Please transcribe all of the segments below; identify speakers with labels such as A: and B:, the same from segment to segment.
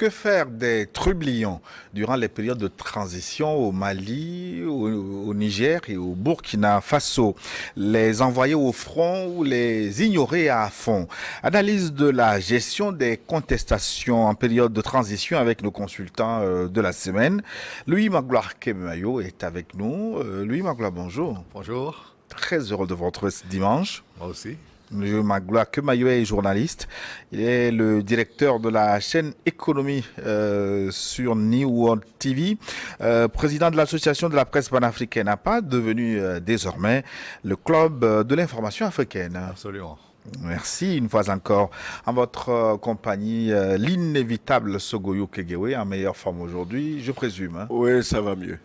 A: Que faire des trublions durant les périodes de transition au Mali, au Niger et au Burkina Faso? Les envoyer au front ou les ignorer à fond? Analyse de la gestion des contestations en période de transition avec nos consultants de la semaine. Louis Magloire Kemayo est avec nous. Louis Magloire, bonjour.
B: Bonjour,
A: Très heureux de vous retrouver ce dimanche.
B: moi aussi.
A: Louis Magloire Kemayo est journaliste. Il est le directeur de la chaîne Économie sur New World TV, président de l'association de la presse panafricaine APA, devenu désormais le club de l'information africaine.
B: Absolument.
A: Merci une fois encore en votre compagnie, l'inévitable Sogoyo Kegewe, en meilleure forme aujourd'hui, je présume. Hein.
C: Oui, ça va mieux.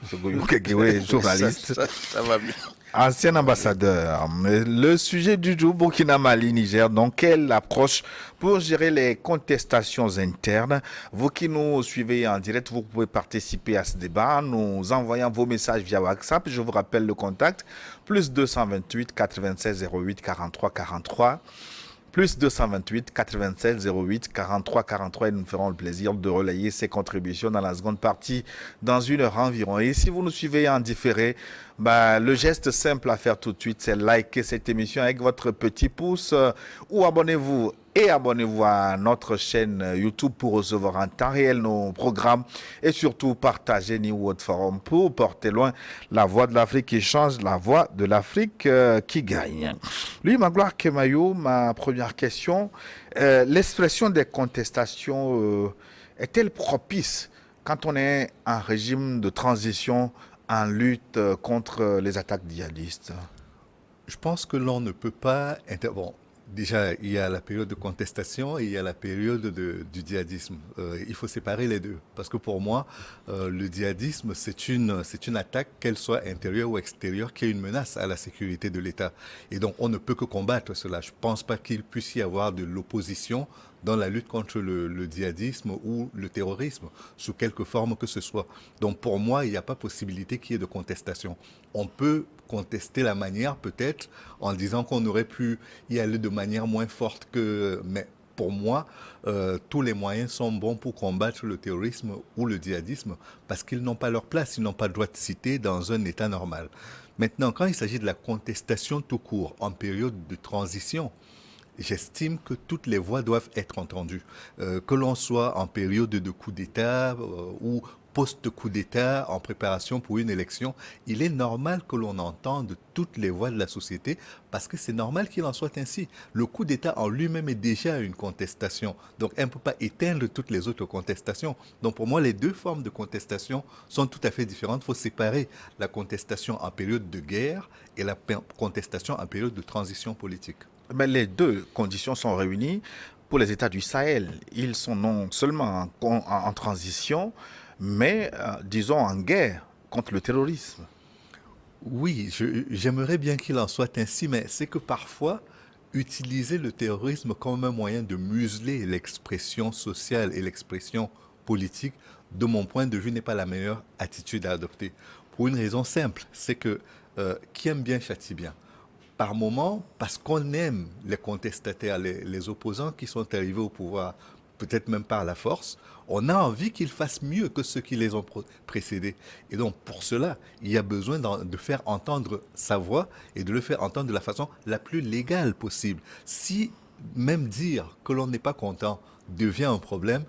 A: Sogoyo Kegewe, journaliste.
C: Ça va mieux.
A: Ancien ambassadeur, le sujet du jour, Burkina Mali, Niger, donc quelle approche pour gérer les contestations internes? Vous qui nous suivez en direct, vous pouvez participer à ce débat en nous envoyant vos messages via WhatsApp. Je vous rappelle le contact, plus 228 96 08 43 43. Plus 228 96 08 43 43 et nous ferons le plaisir de relayer ces contributions dans la seconde partie dans une heure environ. Et si vous nous suivez en différé, le geste simple à faire tout de suite, c'est liker cette émission avec votre petit pouce ou abonnez-vous et abonnez-vous à notre chaîne YouTube pour recevoir en temps réel nos programmes et surtout partagez New World Forum pour porter loin la voix de l'Afrique qui change, la voix de l'Afrique qui gagne. Lui, Magloire Kemayo, ma première question, l'expression des contestations est-elle propice quand on est en régime de transition en lutte contre les attaques djihadistes?
B: Je pense que l'on ne peut pas... Bon, déjà, il y a la période de contestation et il y a la période du djihadisme. Il faut séparer les deux. Parce que pour moi, le djihadisme, c'est une attaque, qu'elle soit intérieure ou extérieure, qui est une menace à la sécurité de l'État. Et donc, on ne peut que combattre cela. Je ne pense pas qu'il puisse y avoir de l'opposition dans la lutte contre le djihadisme ou le terrorisme, sous quelque forme que ce soit. Donc pour moi, il n'y a pas possibilité qu'il y ait de contestation. On peut contester la manière peut-être en disant qu'on aurait pu y aller de manière moins forte que... Mais pour moi, tous les moyens sont bons pour combattre le terrorisme ou le djihadisme parce qu'ils n'ont pas leur place, ils n'ont pas le droit de citer dans un État normal. Maintenant, quand il s'agit de la contestation tout court en période de transition, j'estime que toutes les voix doivent être entendues. Que l'on soit en période de coup d'État ou post-coup d'État, en préparation pour une élection, il est normal que l'on entende toutes les voix de la société parce que c'est normal qu'il en soit ainsi. Le coup d'État en lui-même est déjà une contestation. Donc, elle ne peut pas éteindre toutes les autres contestations. Donc, pour moi, les deux formes de contestation sont tout à fait différentes. Il faut séparer la contestation en période de guerre et la contestation en période de transition politique.
A: Mais les deux conditions sont réunies pour les États du Sahel. Ils sont non seulement en transition, mais disons en guerre contre le terrorisme.
B: Oui, j'aimerais bien qu'il en soit ainsi, mais c'est que parfois, utiliser le terrorisme comme un moyen de museler l'expression sociale et l'expression politique, de mon point de vue, n'est pas la meilleure attitude à adopter. Pour une raison simple, c'est que qui aime bien châtie bien. Par moment, parce qu'on aime les contestataires, les opposants qui sont arrivés au pouvoir, peut-être même par la force, on a envie qu'ils fassent mieux que ceux qui les ont précédés. Et donc, pour cela, il y a besoin de faire entendre sa voix et de le faire entendre de la façon la plus légale possible. Si même dire que l'on n'est pas content devient un problème,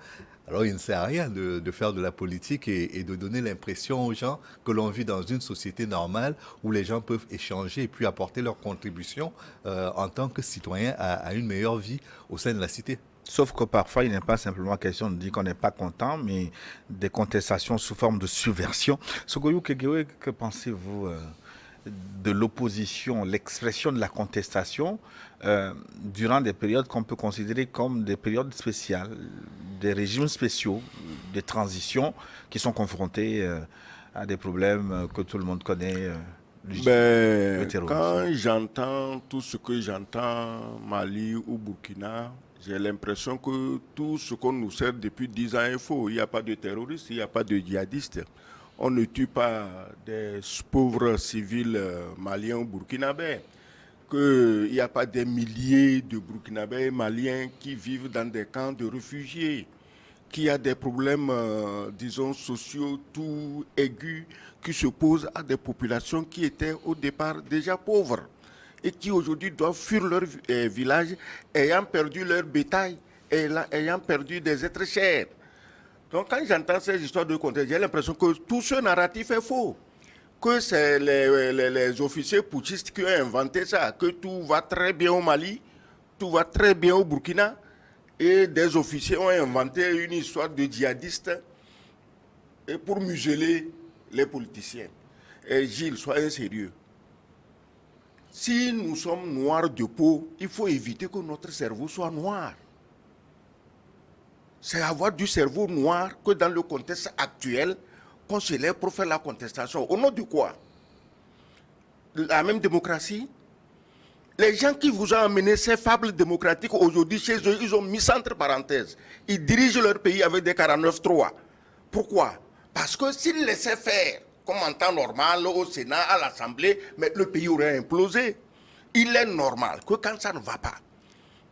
B: alors il ne sert à rien de faire de la politique et de donner l'impression aux gens que l'on vit dans une société normale où les gens peuvent échanger et puis apporter leur contribution en tant que citoyens à une meilleure vie au sein de la cité.
A: Sauf que parfois, il n'est pas simplement question de dire qu'on n'est pas content, mais des contestations sous forme de subversion. Sogoyou Kegewe, que pensez-vous de l'opposition, l'expression de la contestation durant des périodes qu'on peut considérer comme des périodes spéciales, des régimes spéciaux, des transitions qui sont confrontés à des problèmes que tout le monde connaît, le terrorisme?
C: Quand j'entends tout ce que j'entends, Mali ou Burkina, j'ai l'impression que tout ce qu'on nous sert depuis 10 ans est faux. Il n'y a pas de terroristes, il n'y a pas de djihadistes. On ne tue pas des pauvres civils maliens ou burkinabés. Qu'il n'y a pas des milliers de Burkinabés et Maliens qui vivent dans des camps de réfugiés. qu'il y a des problèmes, disons, sociaux, tout aigus, qui se posent à des populations qui étaient au départ déjà pauvres et qui aujourd'hui doivent fuir leur village ayant perdu leur bétail, ayant perdu des êtres chers. Donc quand j'entends ces histoires de contexte, j'ai l'impression que tout ce narratif est faux. Que c'est les officiers putschistes qui ont inventé ça, que tout va très bien au Mali, tout va très bien au Burkina, et des officiers ont inventé une histoire de djihadistes et pour museler les politiciens. Et Gilles, soyez sérieux. Si nous sommes noirs de peau, il faut éviter que notre cerveau soit noir. C'est avoir du cerveau noir que dans le contexte actuel, qu'on se lève pour faire la contestation. Au nom de quoi? La même démocratie? Les gens qui vous ont amené ces fables démocratiques aujourd'hui chez eux, ils ont mis ça entre parenthèses. Ils dirigent leur pays avec des 49-3. Pourquoi? Parce que s'ils laissaient faire, comme en temps normal, au Sénat, à l'Assemblée, mais le pays aurait implosé. Il est normal que quand ça ne va pas,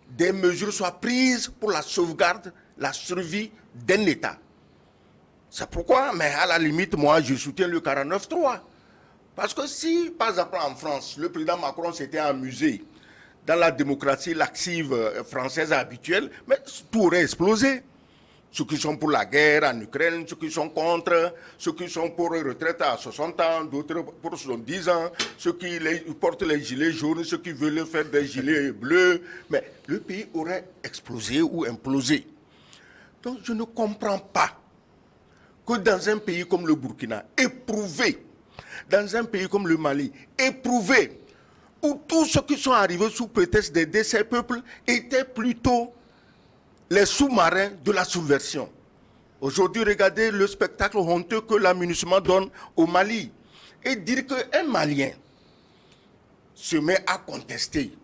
C: des mesures soient prises pour la sauvegarde, la survie d'un État. C'est pourquoi, mais à la limite, moi, je soutiens le 49-3. Parce que si, par exemple, en France, le président Macron s'était amusé dans la démocratie laxive française habituelle, mais tout aurait explosé. Ceux qui sont pour la guerre en Ukraine, ceux qui sont contre, ceux qui sont pour une retraite à 60 ans, d'autres pour 70 ans, ceux qui portent les gilets jaunes, ceux qui veulent faire des gilets bleus. Mais le pays aurait explosé ou implosé. Donc je ne comprends pas que dans un pays comme le Burkina, éprouvé, dans un pays comme le Mali, éprouvé, où tous ceux qui sont arrivés sous prétexte d'aider ces peuples étaient plutôt les sous-marins de la subversion. Aujourd'hui, regardez le spectacle honteux que l'amunissement donne au Mali. Et dire qu'un Malien se met à contester.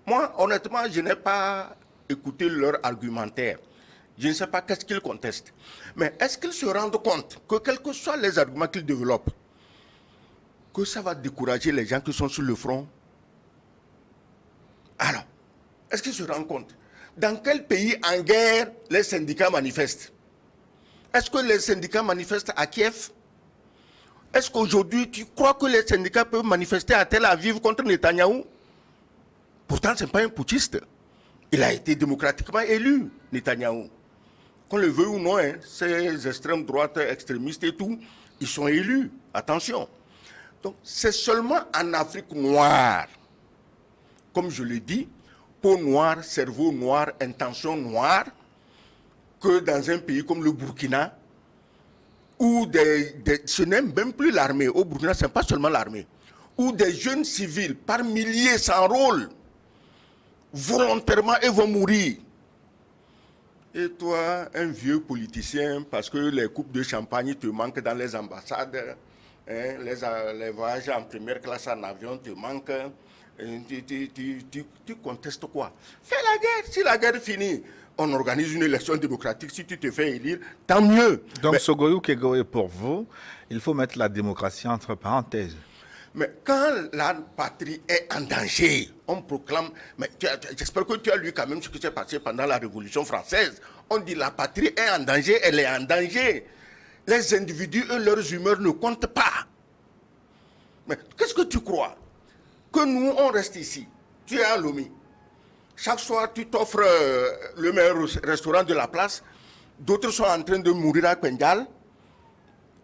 C: Moi, honnêtement, je n'ai pas écouté leur argumentaire. Je ne sais pas qu'est-ce qu'ils contestent. Mais est-ce qu'ils se rendent compte que quels que soient les arguments qu'ils développent, que ça va décourager les gens qui sont sur le front? Alors, est-ce qu'ils se rendent compte? Dans quel pays en guerre les syndicats manifestent? Est-ce que les syndicats manifestent à Kiev? Est-ce qu'aujourd'hui, tu crois que les syndicats peuvent manifester à Tel Aviv contre Netanyahou? Pourtant, ce n'est pas un putschiste. Il a été démocratiquement élu, Netanyahou. Qu'on le veuille ou non, hein, ces extrêmes droites, extrémistes et tout, ils sont élus. Attention. Donc, c'est seulement en Afrique noire, comme je l'ai dit, peau noire, cerveau noir, intention noire, que dans un pays comme le Burkina, où ce n'est même plus l'armée, au Burkina, ce n'est pas seulement l'armée, où des jeunes civils par milliers s'enrôlent volontairement et vont mourir. Et toi, un vieux politicien, parce que les coupes de champagne te manquent dans les ambassades, hein, les voyages en première classe en avion te manquent, tu contestes quoi? Fais la guerre. Si la guerre finit, on organise une élection démocratique. Si tu te fais élire, tant mieux.
A: Donc,
C: mais,
A: Sogoyou Kegoé, pour vous, il faut mettre la démocratie entre parenthèses.
C: Mais quand la patrie est en danger, on proclame... Mais j'espère que tu as lu quand même ce qui s'est passé pendant la Révolution française. On dit la patrie est en danger, elle est en danger. Les individus et leurs humeurs ne comptent pas. Mais qu'est-ce que tu crois? Que nous, on reste ici. Tu es à Lomé. Chaque soir, tu t'offres le meilleur restaurant de la place. D'autres sont en train de mourir à Pendjal.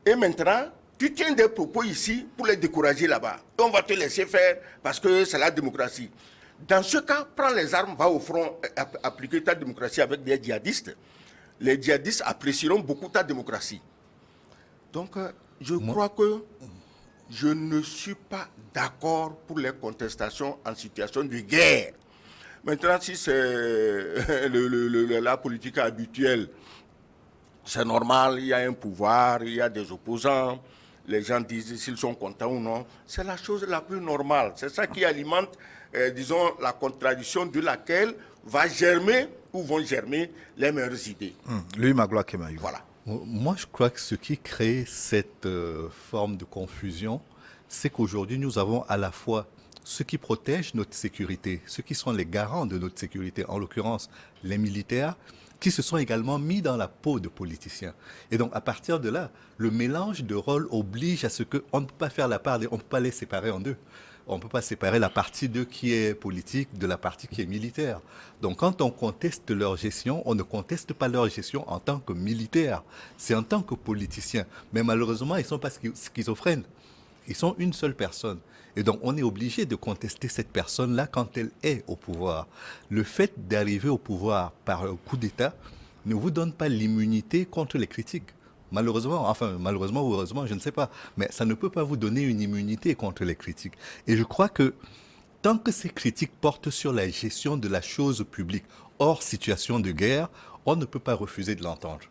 C: Et maintenant, tu tiens des propos ici pour les décourager là-bas. Et on va te laisser faire parce que c'est la démocratie. Dans ce cas, prends les armes, va au front, appliquer ta démocratie avec des djihadistes. Les djihadistes apprécieront beaucoup ta démocratie. Donc, je crois que je ne suis pas d'accord pour les contestations en situation de guerre. Maintenant, si c'est la politique habituelle, c'est normal, il y a un pouvoir, il y a des opposants, les gens disent s'ils sont contents ou non. C'est la chose la plus normale. C'est ça qui alimente, disons, la contradiction de laquelle va germer ou vont germer les meilleures idées.
A: Lui, Magloire Kemayou.
C: Voilà.
B: Moi, je crois que ce qui crée cette forme de confusion, c'est qu'aujourd'hui, nous avons à la fois ceux qui protègent notre sécurité, ceux qui sont les garants de notre sécurité, en l'occurrence les militaires, qui se sont également mis dans la peau de politiciens. Et donc, à partir de là, le mélange de rôles oblige à ce qu'on ne peut pas faire la part, on ne peut pas les séparer en deux. On ne peut pas séparer la partie de qui est politique de la partie qui est militaire. Donc, quand on conteste leur gestion, on ne conteste pas leur gestion en tant que militaire. C'est en tant que politicien. Mais malheureusement, ils ne sont pas schizophrènes. Ils sont une seule personne. Et donc, on est obligé de contester cette personne-là quand elle est au pouvoir. Le fait d'arriver au pouvoir par un coup d'État ne vous donne pas l'immunité contre les critiques. Malheureusement, enfin, malheureusement ou heureusement, je ne sais pas. Mais ça ne peut pas vous donner une immunité contre les critiques. Et je crois que tant que ces critiques portent sur la gestion de la chose publique, hors situation de guerre, on ne peut pas refuser de l'entendre.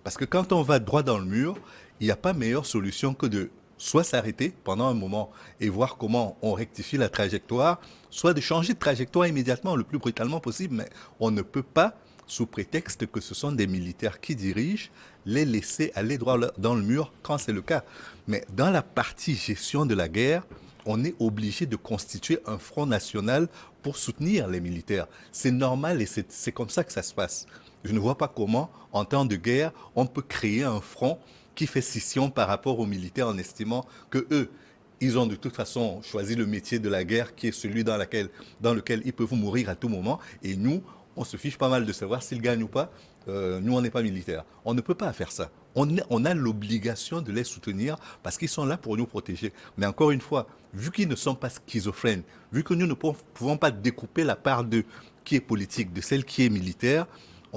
B: Parce que quand on va droit dans le mur, il n'y a pas meilleure solution que de soit s'arrêter pendant un moment et voir comment on rectifie la trajectoire, soit de changer de trajectoire immédiatement, le plus brutalement possible. Mais on ne peut pas, sous prétexte que ce sont des militaires qui dirigent, les laisser aller droit dans le mur quand c'est le cas. Mais dans la partie gestion de la guerre, on est obligé de constituer un front national pour soutenir les militaires. C'est normal et c'est comme ça que ça se passe. Je ne vois pas comment, en temps de guerre, on peut créer un front qui fait scission par rapport aux militaires en estimant que eux, ils ont de toute façon choisi le métier de la guerre qui est celui dans lequel ils peuvent mourir à tout moment. Et nous, on se fiche pas mal de savoir s'ils gagnent ou pas. Nous, on n'est pas militaires. On ne peut pas faire ça. On a l'obligation de les soutenir parce qu'ils sont là pour nous protéger. Mais encore une fois, vu qu'ils ne sont pas schizophrènes, vu que nous ne pouvons pas découper la part de qui est politique de celle qui est militaire,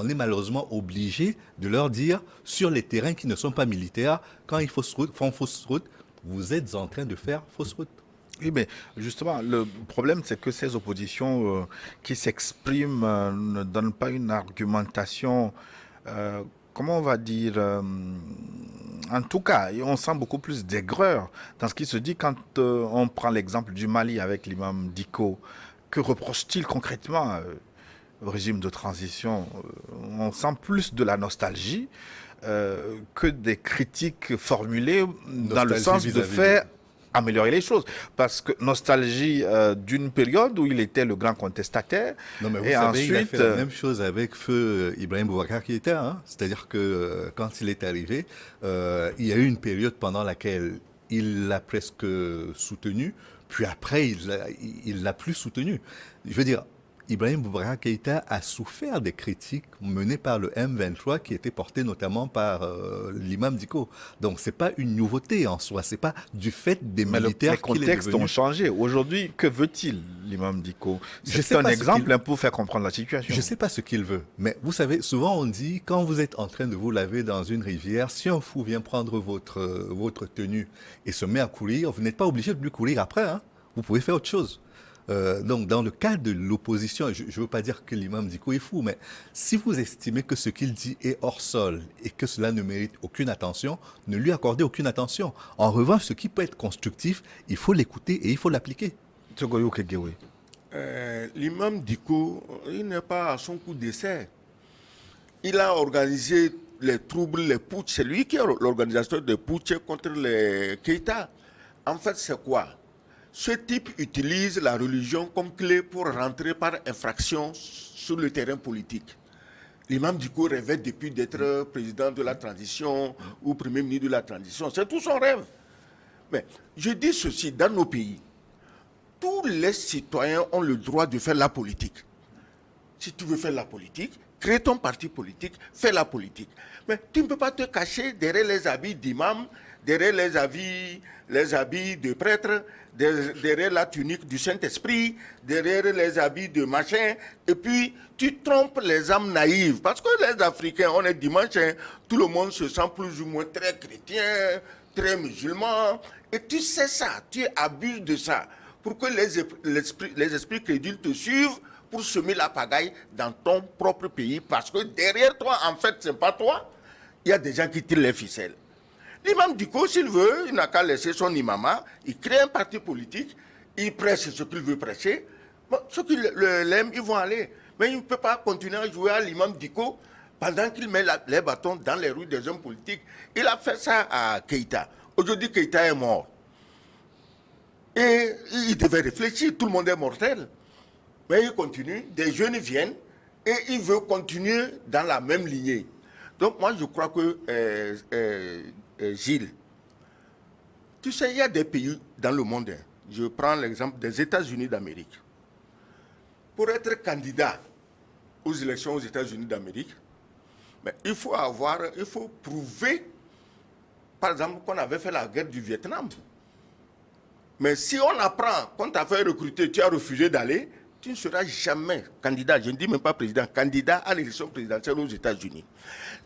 B: on est malheureusement obligé de leur dire, sur les terrains qui ne sont pas militaires, quand ils font fausse route, vous êtes en train de faire fausse route.
A: Oui, mais justement, le problème, c'est que ces oppositions qui s'expriment ne donnent pas une argumentation, comment on va dire, en tout cas, on sent beaucoup plus d'aigreur dans ce qui se dit quand on prend l'exemple du Mali avec l'imam Dicko. Que reproche-t-il concrètement au régime de transition? On sent plus de la nostalgie que des critiques formulées dans le sens de faire améliorer les choses. Parce que nostalgie d'une période où il était le grand contestataire.
B: Non, mais vous savez, il a fait la même chose avec feu Ibrahim Boubacar Keïta. Hein? C'est-à-dire que quand il est arrivé, il y a eu une période pendant laquelle il l'a presque soutenu, puis après, il l'a plus soutenu. Je veux dire, Ibrahim Boubacar Keïta a souffert des critiques menées par le M23 qui étaient portées notamment par l'imam Dicko. Donc c'est pas une nouveauté en soi, c'est pas du fait des militaires
A: qui les contextes ont changé. Aujourd'hui, que veut-il l'imam Dicko? C'est un exemple pour faire comprendre la situation.
B: Je sais pas ce qu'il veut, mais vous savez, souvent on dit quand vous êtes en train de vous laver dans une rivière, si un fou vient prendre votre tenue et se met à courir, vous n'êtes pas obligé de lui courir après, hein. Vous pouvez faire autre chose. Donc, dans le cas de l'opposition, je ne veux pas dire que l'imam Dicko est fou, mais si vous estimez que ce qu'il dit est hors sol et que cela ne mérite aucune attention, ne lui accordez aucune attention. En revanche, ce qui peut être constructif, il faut l'écouter et il faut l'appliquer.
C: L'imam Dicko, il n'est pas à son coup d'essai. Il a organisé les troubles, les putsch. C'est lui qui est l'organisateur des putsch contre les Keïta. En fait, c'est quoi? Ce type utilise la religion comme clé pour rentrer par infraction sur le terrain politique. L'imam Dicko rêvait depuis d'être président de la transition ou premier ministre de la transition. C'est tout son rêve. Mais je dis ceci, dans nos pays, tous les citoyens ont le droit de faire la politique. Si tu veux faire la politique, crée ton parti politique, fais la politique. Mais tu ne peux pas te cacher derrière les habits d'imam, derrière les habits de prêtre, derrière la tunique du Saint-Esprit, derrière les habits de machin, et puis tu trompes les âmes naïves. Parce que les Africains, on est dimanche, hein, tout le monde se sent plus ou moins très chrétien, très musulman, et tu sais ça, tu abuses de ça, pour que les esprits crédules te suivent, pour semer la pagaille dans ton propre pays, parce que derrière toi, en fait, ce n'est pas toi, il y a des gens qui tirent les ficelles. L'imam Dicko, s'il veut, il n'a qu'à laisser son imama, il crée un parti politique, il prêche ce qu'il veut prêcher. Bon, ceux qui l'aiment, ils vont aller. Mais il ne peut pas continuer à jouer à l'imam Dicko pendant qu'il met les bâtons dans les rues des hommes politiques. Il a fait ça à Keïta. Aujourd'hui, Keïta est mort. Et il devait réfléchir, tout le monde est mortel. Mais il continue, des jeunes viennent et il veut continuer dans la même lignée. Donc moi je crois que, Gilles, tu sais, il y a des pays dans le monde, je prends l'exemple des États-Unis d'Amérique. Pour être candidat aux élections aux États-Unis d'Amérique, mais il faut prouver, par exemple, qu'on avait fait la guerre du Vietnam. Mais si on apprend qu'on t'a fait recruter, tu as refusé d'aller, tu ne seras jamais candidat, je ne dis même pas président, candidat à l'élection présidentielle aux États-Unis.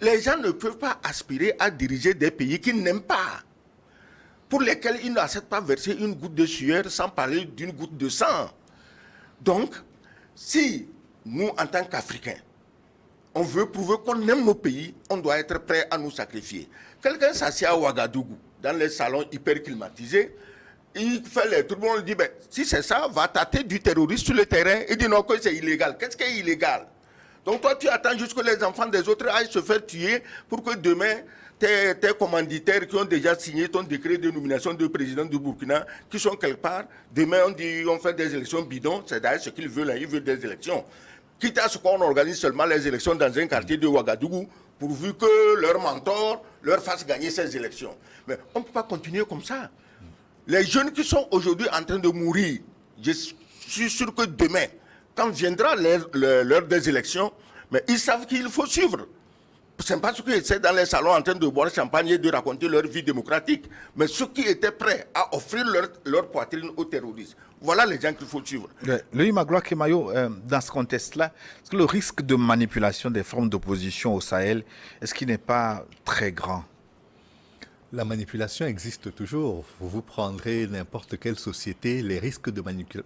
C: Les gens ne peuvent pas aspirer à diriger des pays qu'ils n'aiment pas, pour lesquels ils n'acceptent pas verser une goutte de sueur, sans parler d'une goutte de sang. Donc, si nous, en tant qu'Africains, on veut prouver qu'on aime nos pays, on doit être prêt à nous sacrifier. Quelqu'un s'assied à Ouagadougou, dans les salons hyper climatisés, il fait les tout le monde dit, ben, si c'est ça, va tâter du terroriste sur le terrain. Il dit non, que c'est illégal. Qu'est-ce qui est illégal? Donc toi, tu attends jusqu'à ce que les enfants des autres aillent se faire tuer pour que demain, tes commanditaires qui ont déjà signé ton décret de nomination de président du Burkina, qui sont quelque part, demain on dit on fait des élections bidons, c'est d'ailleurs ce qu'ils veulent, hein, ils veulent des élections. Quitte à ce qu'on organise seulement les élections dans un quartier de Ouagadougou, pourvu que leur mentor leur fasse gagner ces élections. Mais on ne peut pas continuer comme ça. Les jeunes qui sont aujourd'hui en train de mourir, je suis sûr que demain, quand viendra l'heure des élections, mais ils savent qu'il faut suivre. Ce n'est pas ceux qui étaient dans les salons en train de boire champagne et de raconter leur vie démocratique, mais ceux qui étaient prêts à offrir leur poitrine aux terroristes. Voilà les gens qu'il faut suivre.
A: Louis Magloire Kemayo, dans ce contexte-là, est-ce que le risque de manipulation des formes d'opposition au Sahel, est-ce qu'il n'est pas très grand?
B: La manipulation existe toujours. Vous prendrez n'importe quelle société, les risques de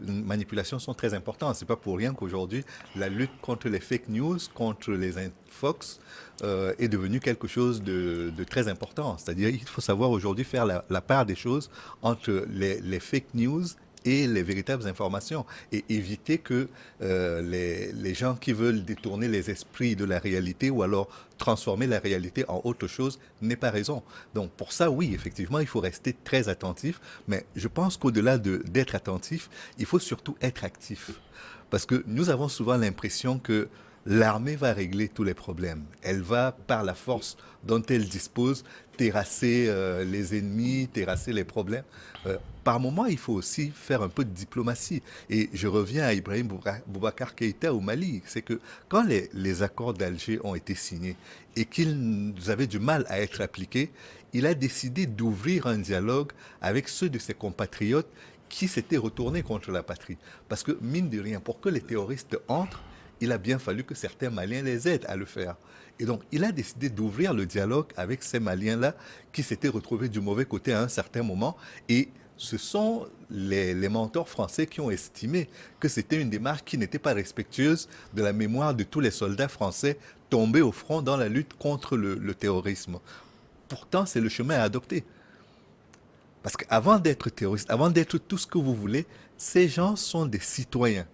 B: manipulation sont très importants. Ce n'est pas pour rien qu'aujourd'hui, la lutte contre les fake news, contre les infox, est devenue quelque chose de très important. C'est-à-dire qu'il faut savoir aujourd'hui faire la part des choses entre les fake news et les véritables informations, et éviter que les gens qui veulent détourner les esprits de la réalité ou alors transformer la réalité en autre chose n'aient pas raison. Donc pour ça, oui, effectivement, il faut rester très attentif, mais je pense qu'au-delà d'être attentif, il faut surtout être actif. Parce que nous avons souvent l'impression que l'armée va régler tous les problèmes. Elle va, par la force dont elle dispose, terrasser les ennemis, terrasser les problèmes. Par moment, il faut aussi faire un peu de diplomatie. Et je reviens à Ibrahim Boubacar Keïta au Mali. C'est que quand les accords d'Alger ont été signés et qu'ils avaient du mal à être appliqués, il a décidé d'ouvrir un dialogue avec ceux de ses compatriotes qui s'étaient retournés contre la patrie. Parce que, mine de rien, pour que les terroristes entrent, il a bien fallu que certains Maliens les aident à le faire. Et donc, il a décidé d'ouvrir le dialogue avec ces Maliens-là qui s'étaient retrouvés du mauvais côté à un certain moment. Et ce sont les mentors français qui ont estimé que c'était une démarche qui n'était pas respectueuse de la mémoire de tous les soldats français tombés au front dans la lutte contre le terrorisme. Pourtant, c'est le chemin à adopter. Parce qu'avant d'être terroriste, avant d'être tout ce que vous voulez, ces gens sont des citoyens.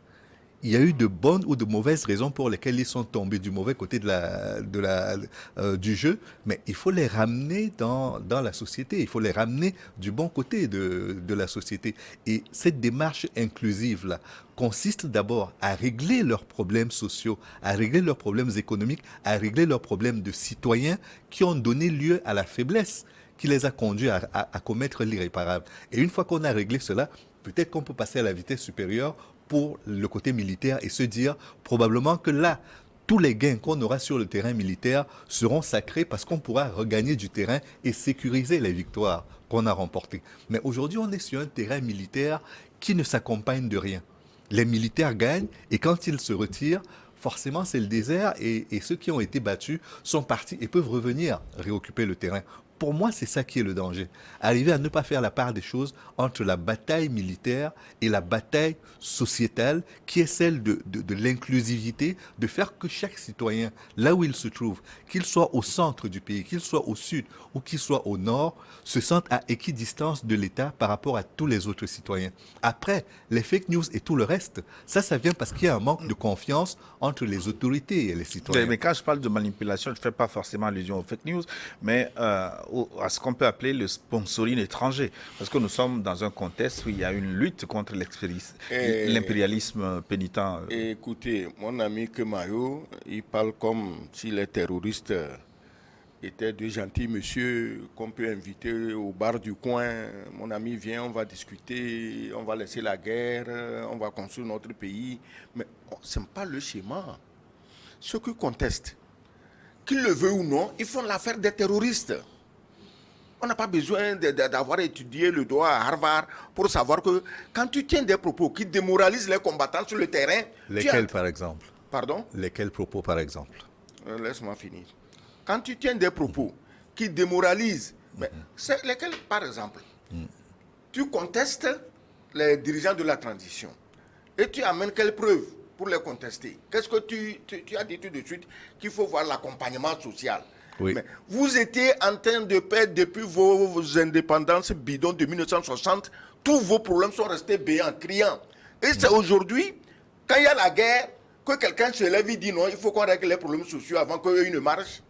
B: Il y a eu de bonnes ou de mauvaises raisons pour lesquelles ils sont tombés du mauvais côté du jeu, mais il faut les ramener dans la société, il faut les ramener du bon côté de la société. Et cette démarche inclusive-là consiste d'abord à régler leurs problèmes sociaux, à régler leurs problèmes économiques, à régler leurs problèmes de citoyens qui ont donné lieu à la faiblesse qui les a conduits à commettre l'irréparable. Et une fois qu'on a réglé cela, peut-être qu'on peut passer à la vitesse supérieure pour le côté militaire et se dire probablement que là, tous les gains qu'on aura sur le terrain militaire seront sacrés parce qu'on pourra regagner du terrain et sécuriser les victoires qu'on a remportées. Mais aujourd'hui, on est sur un terrain militaire qui ne s'accompagne de rien. Les militaires gagnent et quand ils se retirent, forcément c'est le désert et ceux qui ont été battus sont partis et peuvent revenir réoccuper le terrain. Pour moi, c'est ça qui est le danger. Arriver à ne pas faire la part des choses entre la bataille militaire et la bataille sociétale, qui est celle de l'inclusivité, de faire que chaque citoyen, là où il se trouve, qu'il soit au centre du pays, qu'il soit au sud ou qu'il soit au nord, se sente à équidistance de l'État par rapport à tous les autres citoyens. Après, les fake news et tout le reste, ça vient parce qu'il y a un manque de confiance entre les autorités et les citoyens.
A: Mais quand je parle de manipulation, je ne fais pas forcément allusion aux fake news, mais à ce qu'on peut appeler le sponsoring étranger. Parce que nous sommes dans un contexte où il y a une lutte contre l'impérialisme pénitent.
C: Écoutez, mon ami Kemayo, il parle comme si les terroristes étaient de gentils messieurs qu'on peut inviter au bar du coin. Mon ami, viens, on va discuter, on va laisser la guerre, on va construire notre pays. Mais ce n'est pas le schéma. Ceux qui contestent, qu'ils le veulent ou non, ils font l'affaire des terroristes. On n'a pas besoin d'avoir étudié le droit à Harvard pour savoir que quand tu tiens des propos qui démoralisent les combattants sur le terrain...
B: Lesquels, par exemple?
C: Pardon?
B: Lesquels propos, par exemple?
C: Laisse-moi finir. Quand tu tiens des propos qui démoralisent, mais c'est lesquels, par exemple, tu contestes les dirigeants de la transition et tu amènes quelles preuves pour les contester? Qu'est-ce que tu as dit tout de suite? Qu'il faut voir l'accompagnement social.
B: Oui.
C: Mais vous étiez en train de perdre depuis vos indépendances bidons de 1960. Tous vos problèmes sont restés béants, criants. Et c'est aujourd'hui, quand il y a la guerre, que quelqu'un se lève et dit non, il faut qu'on règle les problèmes sociaux avant qu'eux ne marchent.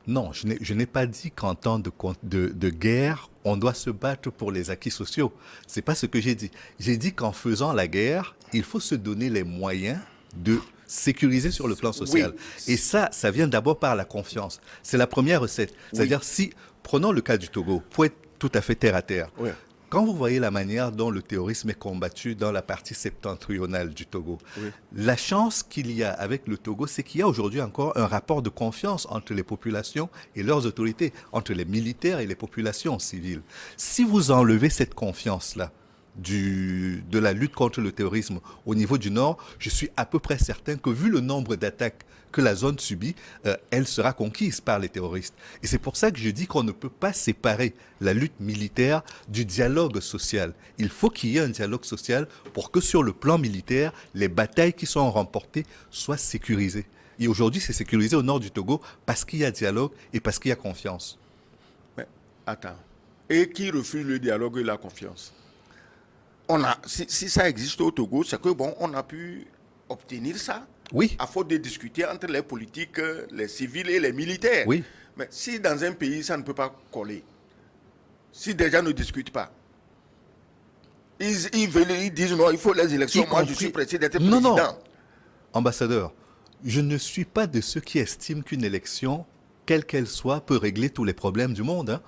B: Non, je n'ai pas dit qu'en temps de guerre, on doit se battre pour les acquis sociaux. C'est pas ce que j'ai dit. J'ai dit qu'en faisant la guerre, il faut se donner les moyens de sécuriser sur le plan social. Oui. Et ça vient d'abord par la confiance. C'est la première recette. C'est-à-dire, si, prenons le cas du Togo, pour être tout à fait terre à terre, oui. Quand vous voyez la manière dont le terrorisme est combattu dans la partie septentrionale du Togo, oui. La chance qu'il y a avec le Togo, c'est qu'il y a aujourd'hui encore un rapport de confiance entre les populations et leurs autorités, entre les militaires et les populations civiles. Si vous enlevez cette confiance-là, de la lutte contre le terrorisme au niveau du Nord, je suis à peu près certain que vu le nombre d'attaques que la zone subit, elle sera conquise par les terroristes. Et c'est pour ça que je dis qu'on ne peut pas séparer la lutte militaire du dialogue social. Il faut qu'il y ait un dialogue social pour que sur le plan militaire, les batailles qui sont remportées soient sécurisées. Et aujourd'hui, c'est sécurisé au nord du Togo parce qu'il y a dialogue et parce qu'il y a confiance.
C: Mais attends, et qui refuse le dialogue et la confiance? Si ça existe au Togo, c'est que bon, on a pu obtenir ça.
B: Oui.
C: À faute de discuter entre les politiques, les civils et les militaires.
B: Oui.
C: Mais si dans un pays, ça ne peut pas coller, si des gens ne discutent pas, ils disent non, il faut les élections, moi je suis pressé d'être président.
B: Non. Ambassadeur, je ne suis pas de ceux qui estiment qu'une élection, quelle qu'elle soit, peut régler tous les problèmes du monde.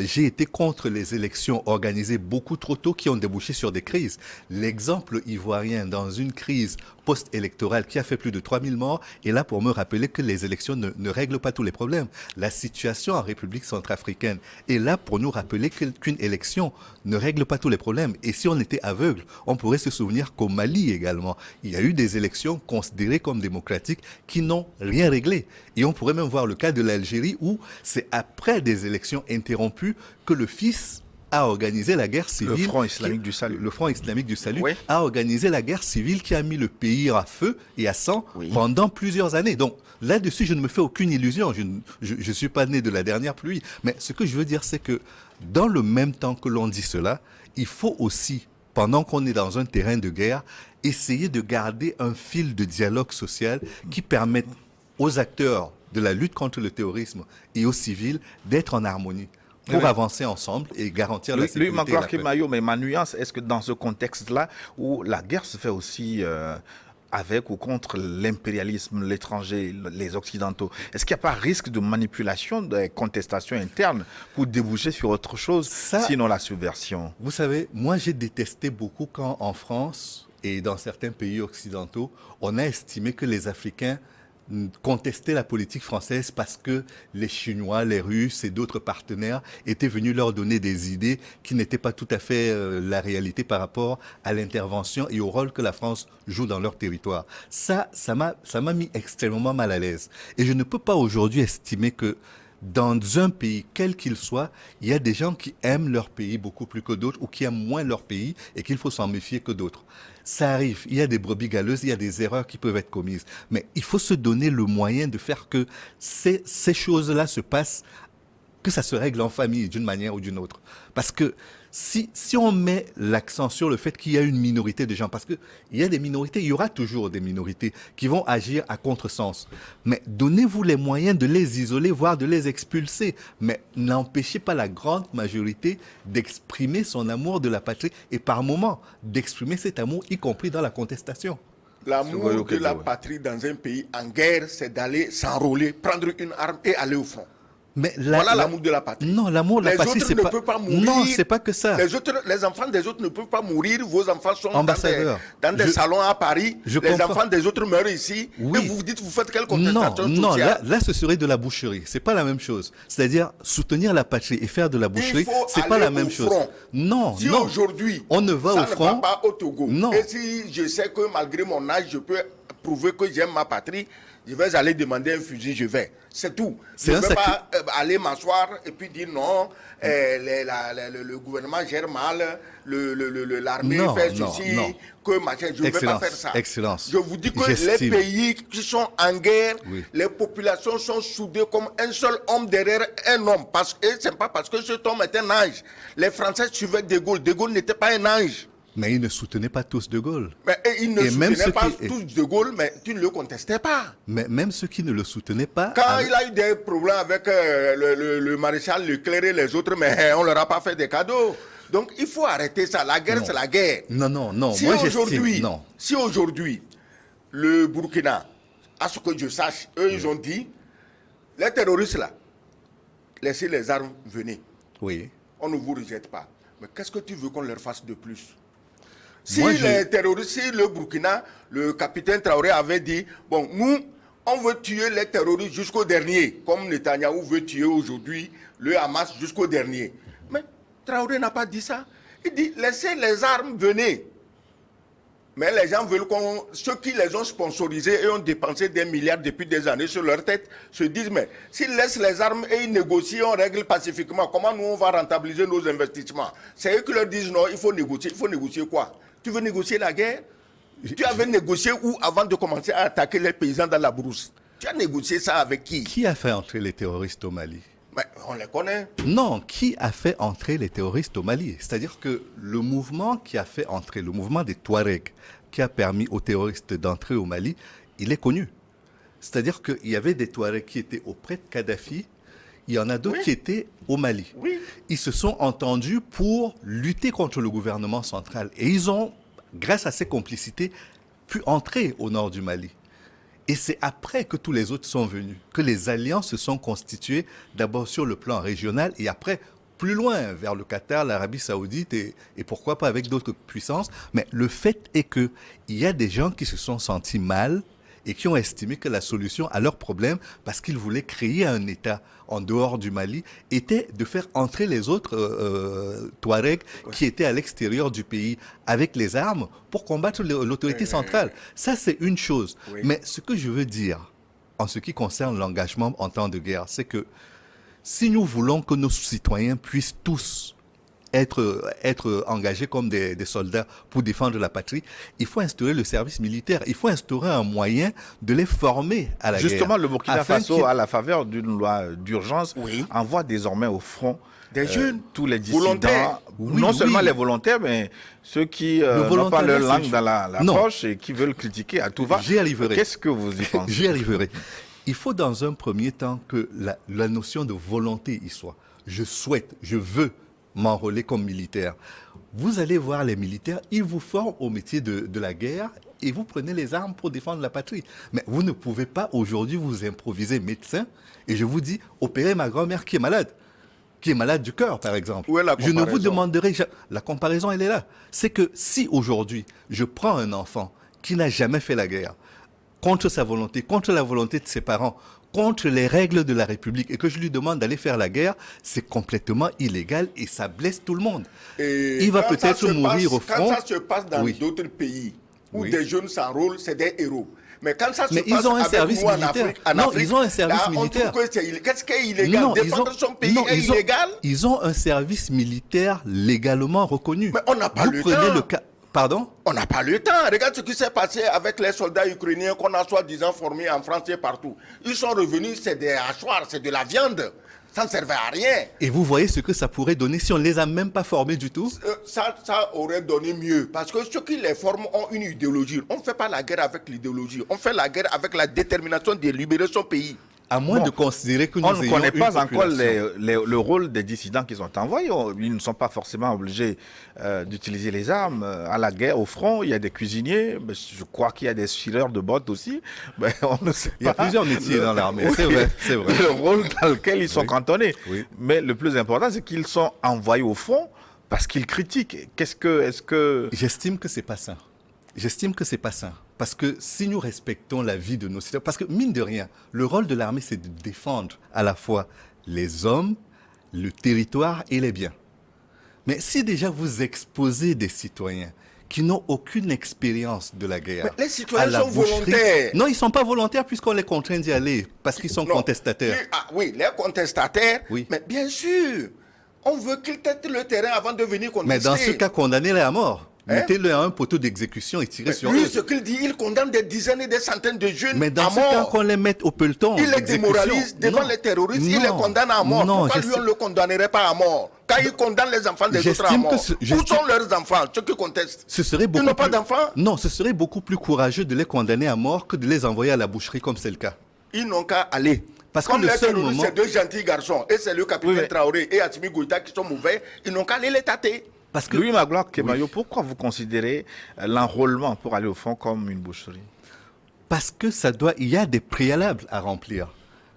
B: J'ai été contre les élections organisées beaucoup trop tôt qui ont débouché sur des crises. L'exemple ivoirien dans une crise post-électorale qui a fait plus de 3000 morts est là pour me rappeler que les élections ne règlent pas tous les problèmes. La situation en République centrafricaine est là pour nous rappeler qu'une élection ne règle pas tous les problèmes. Et si on était aveugle, on pourrait se souvenir qu'au Mali également, il y a eu des élections considérées comme démocratiques qui n'ont rien réglé. Et on pourrait même voir le cas de l'Algérie où c'est après des élections interrompues que le fils a organisé la guerre civile.
A: Le Front islamique du salut.
B: Le Front islamique du salut
A: oui.
B: a organisé la guerre civile qui a mis le pays à feu et à sang pendant plusieurs années. Donc là-dessus, je ne me fais aucune illusion. Je ne suis pas né de la dernière pluie. Mais ce que je veux dire, c'est que dans le même temps que l'on dit cela, il faut aussi, pendant qu'on est dans un terrain de guerre, essayer de garder un fil de dialogue social qui permette aux acteurs de la lutte contre le terrorisme et aux civils d'être en harmonie pour avancer ensemble et garantir la sécurité.
A: Lui, Magloire Kemayo, mais ma nuance, est-ce que dans ce contexte-là, où la guerre se fait aussi avec ou contre l'impérialisme, l'étranger, les Occidentaux, est-ce qu'il n'y a pas risque de manipulation, de contestation interne pour déboucher sur autre chose, sinon la subversion?
B: Vous savez, moi j'ai détesté beaucoup quand en France et dans certains pays occidentaux, on a estimé que les Africains contester la politique française parce que les Chinois, les Russes et d'autres partenaires étaient venus leur donner des idées qui n'étaient pas tout à fait la réalité par rapport à l'intervention et au rôle que la France joue dans leur territoire. Ça m'a mis extrêmement mal à l'aise. Et je ne peux pas aujourd'hui estimer que dans un pays, quel qu'il soit, il y a des gens qui aiment leur pays beaucoup plus que d'autres ou qui aiment moins leur pays et qu'il faut s'en méfier que d'autres. Ça arrive, il y a des brebis galeuses, il y a des erreurs qui peuvent être commises. Mais il faut se donner le moyen de faire que ces choses-là se passent que ça se règle en famille d'une manière ou d'une autre. Parce que si on met l'accent sur le fait qu'il y a une minorité de gens, parce qu'il y a des minorités, il y aura toujours des minorités qui vont agir à contresens. Mais donnez-vous les moyens de les isoler, voire de les expulser. Mais n'empêchez pas la grande majorité d'exprimer son amour de la patrie et par moments d'exprimer cet amour, y compris dans la contestation.
C: L'amour de la patrie dans un pays en guerre, c'est d'aller s'enrôler, prendre une arme et aller au front.
B: Mais
C: voilà l'amour de la patrie.
B: Non, l'amour de la patrie, c'est pas... Les autres ne peuvent pas mourir. Non, c'est pas que ça.
C: Les enfants des autres ne peuvent pas mourir. Vos enfants sont dans des salons à Paris. Les enfants des autres meurent ici. Oui. Et vous vous dites, vous faites quelle contestation sociale?
B: Là, ce serait de la boucherie. C'est pas la même chose. C'est-à-dire, soutenir la patrie et faire de la boucherie, c'est pas la même chose. Non,
C: si aujourd'hui,
B: on ne va au front,
C: ça ne va pas au Togo. Non. Et si je sais que malgré mon âge, je peux prouver que j'aime ma patrie, je vais aller demander un fusil, je vais. C'est tout. Je ne vais pas aller m'asseoir et puis dire non, le gouvernement gère mal, l'armée fait ceci, que machin. Je ne vais pas faire ça.
B: Excellence.
C: Je vous dis que les pays qui sont en guerre, les populations sont soudées comme un seul homme derrière un homme. Et ce n'est pas parce que cet homme est un ange. Les Français suivaient De Gaulle. De Gaulle n'était pas un ange.
B: Mais ils ne soutenaient pas tous De Gaulle.
C: Mais ils ne soutenaient pas tous De Gaulle, mais tu ne le contestais pas.
B: Mais même ceux qui ne le soutenaient pas...
C: Quand il a eu des problèmes avec le maréchal Leclerc et les autres, mais on ne leur a pas fait des cadeaux. Donc il faut arrêter ça. La guerre, c'est la guerre.
B: Non.
C: Si aujourd'hui, le Burkina, à ce que je sache, eux, ils ont dit, les terroristes là, laissez les armes, venez.
B: Oui.
C: On ne vous rejette pas. Mais qu'est-ce que tu veux qu'on leur fasse de plus? Si les terroristes, si le Burkina, le capitaine Traoré avait dit, bon, nous, on veut tuer les terroristes jusqu'au dernier, comme Netanyahou veut tuer aujourd'hui le Hamas jusqu'au dernier. Mais Traoré n'a pas dit ça. Il dit, laissez les armes, venez. Mais les gens veulent ceux qui les ont sponsorisés et ont dépensé des milliards depuis des années sur leur tête, se disent, mais s'ils laissent les armes et ils négocient, on règle pacifiquement, comment nous on va rentabiliser nos investissements? C'est eux qui leur disent, non, il faut négocier. Il faut négocier quoi? Tu veux négocier la guerre? Tu avais négocié où avant de commencer à attaquer les paysans dans la brousse? Tu as négocié ça avec qui?
B: Qui a fait entrer les terroristes au Mali?
C: Mais on les connaît.
B: Non, qui a fait entrer les terroristes au Mali? C'est-à-dire que le mouvement qui a fait entrer, le mouvement des Touaregs, qui a permis aux terroristes d'entrer au Mali, il est connu. C'est-à-dire qu'il y avait des Touaregs qui étaient auprès de Kadhafi, il y en a d'autres qui étaient au Mali.
C: Oui.
B: Ils se sont entendus pour lutter contre le gouvernement central. Et ils ont, grâce à ces complicités, pu entrer au nord du Mali. Et c'est après que tous les autres sont venus, que les alliances se sont constituées, d'abord sur le plan régional et après plus loin, vers le Qatar, l'Arabie Saoudite et pourquoi pas avec d'autres puissances. Mais le fait est qu'il y a des gens qui se sont sentis mal et qui ont estimé que la solution à leurs problèmes, parce qu'ils voulaient créer un État en dehors du Mali, était de faire entrer les autres Touaregs qui étaient à l'extérieur du pays avec les armes pour combattre l'autorité centrale. Ça, c'est une chose. Oui. Mais ce que je veux dire, en ce qui concerne l'engagement en temps de guerre, c'est que si nous voulons que nos citoyens puissent tous être engagés comme des soldats pour défendre la patrie, il faut instaurer le service militaire. Il faut instaurer un moyen de les former à la guerre.
A: Justement, le Burkina Faso, à la faveur d'une loi d'urgence, envoie désormais au front
C: des jeunes,
A: tous les dissidents, non seulement les volontaires, mais ceux qui n'ont pas leur langue dans la poche et qui veulent critiquer à tout va.
B: J'y arriverai.
A: Qu'est-ce que vous y pensez?
B: J'y arriverai. Il faut dans un premier temps que la notion de volonté y soit. Je souhaite, je veux m'enrôler comme militaire. Vous allez voir les militaires, ils vous forment au métier de la guerre et vous prenez les armes pour défendre la patrie. Mais vous ne pouvez pas aujourd'hui vous improviser médecin et je vous dis, opérez ma grand-mère qui est malade du cœur, par exemple.
C: Où est la comparaison?
B: Je ne vous demanderai jamais... La comparaison, elle est là. C'est que si aujourd'hui, je prends un enfant qui n'a jamais fait la guerre, contre sa volonté, contre la volonté de ses parents, contre les règles de la République et que je lui demande d'aller faire la guerre, c'est complètement illégal et ça blesse tout le monde.
C: Et
B: il va peut-être mourir au front.
C: Quand ça se passe dans d'autres pays où des jeunes s'enrôlent, c'est des héros. Mais quand ça se passe
B: ils ont un
C: avec
B: service
C: nous
B: militaire.
C: en Afrique,
B: ils ont un service militaire.
C: Qu'est-ce qui est illégal? Défendre son pays est illégal?
B: Ils ont un service militaire légalement reconnu.
C: Mais on n'a pas le temps.
B: Pardon?
C: On n'a pas le temps. Regarde ce qui s'est passé avec les soldats ukrainiens qu'on a soi-disant formés en France et partout. Ils sont revenus, c'est des hachoirs, c'est de la viande. Ça ne servait à rien.
B: Et vous voyez ce que ça pourrait donner si on ne les a même pas formés du tout?
C: Ça aurait donné mieux. Parce que ceux qui les forment ont une idéologie. On ne fait pas la guerre avec l'idéologie. On fait la guerre avec la détermination de libérer son pays.
B: À moins de considérer que nous
A: on ne
B: ayons
A: connaît
B: une
A: pas encore
B: population.
A: le rôle des dissidents qui sont envoyés. Ils ne sont pas forcément obligés d'utiliser les armes à la guerre, au front. Il y a des cuisiniers, mais je crois qu'il y a des fileurs de bottes aussi. Mais on ne sait pas.
B: Il y a plusieurs métiers dans l'armée,
A: Oui,
B: c'est vrai, c'est vrai.
A: Le rôle dans lequel ils sont cantonnés.
B: Oui.
A: Mais le plus important, c'est qu'ils sont envoyés au front parce qu'ils critiquent. Est-ce que...
B: J'estime que c'est pas ça. J'estime que c'est pas ça. Parce que si nous respectons la vie de nos citoyens, parce que mine de rien, le rôle de l'armée, c'est de défendre à la fois les hommes, le territoire et les biens. Mais si déjà vous exposez des citoyens qui n'ont aucune expérience de la guerre.
C: Mais les citoyens
B: à la
C: sont
B: boucherie,
C: volontaires.
B: Non, ils ne sont pas volontaires puisqu'on les contraint d'y aller, parce qu'ils sont
C: Non.
B: contestataires.
C: Oui, les contestataires.
B: Oui.
C: Mais bien sûr, on veut qu'ils têtent le terrain avant de venir contester.
B: Mais dans ce cas, condamnez-les à mort.
C: Hein?
B: Mettez-le à un poteau d'exécution et tirez sur
C: Lui,
B: eux.
C: ce qu'il dit, il condamne des dizaines et des centaines de jeunes
B: Mais dans
C: à
B: ce cas,
C: mort.
B: qu'on les mette au peloton.
C: Il les
B: d'exécution.
C: démoralise devant
B: Non.
C: les terroristes, il les
B: Non.
C: condamne à mort.
B: Non,
C: Pourquoi lui, on ne le condamnerait pas à mort? Quand il condamne les enfants des autres à
B: J'estime
C: mort,
B: que
C: où sont leurs enfants, ceux qui contestent?
B: Ce serait beaucoup
C: Ils n'ont pas
B: plus-
C: d'enfants?
B: Non, ce serait beaucoup plus courageux de les condamner à mort que de les envoyer à la boucherie comme c'est le cas.
C: Ils n'ont qu'à aller.
B: Parce que
C: Comme
B: le
C: les
B: seul
C: terroristes,
B: moment-
C: c'est deux gentils garçons, et c'est le capitaine
A: Oui, mais-
C: Traoré et Assimi Goïta qui sont mauvais, ils n'ont qu'à aller les tâter.
B: Parce que
A: Louis Magloire Kemayo, pourquoi vous considérez l'enrôlement pour aller au front comme une boucherie?
B: Parce que il y a des préalables à remplir.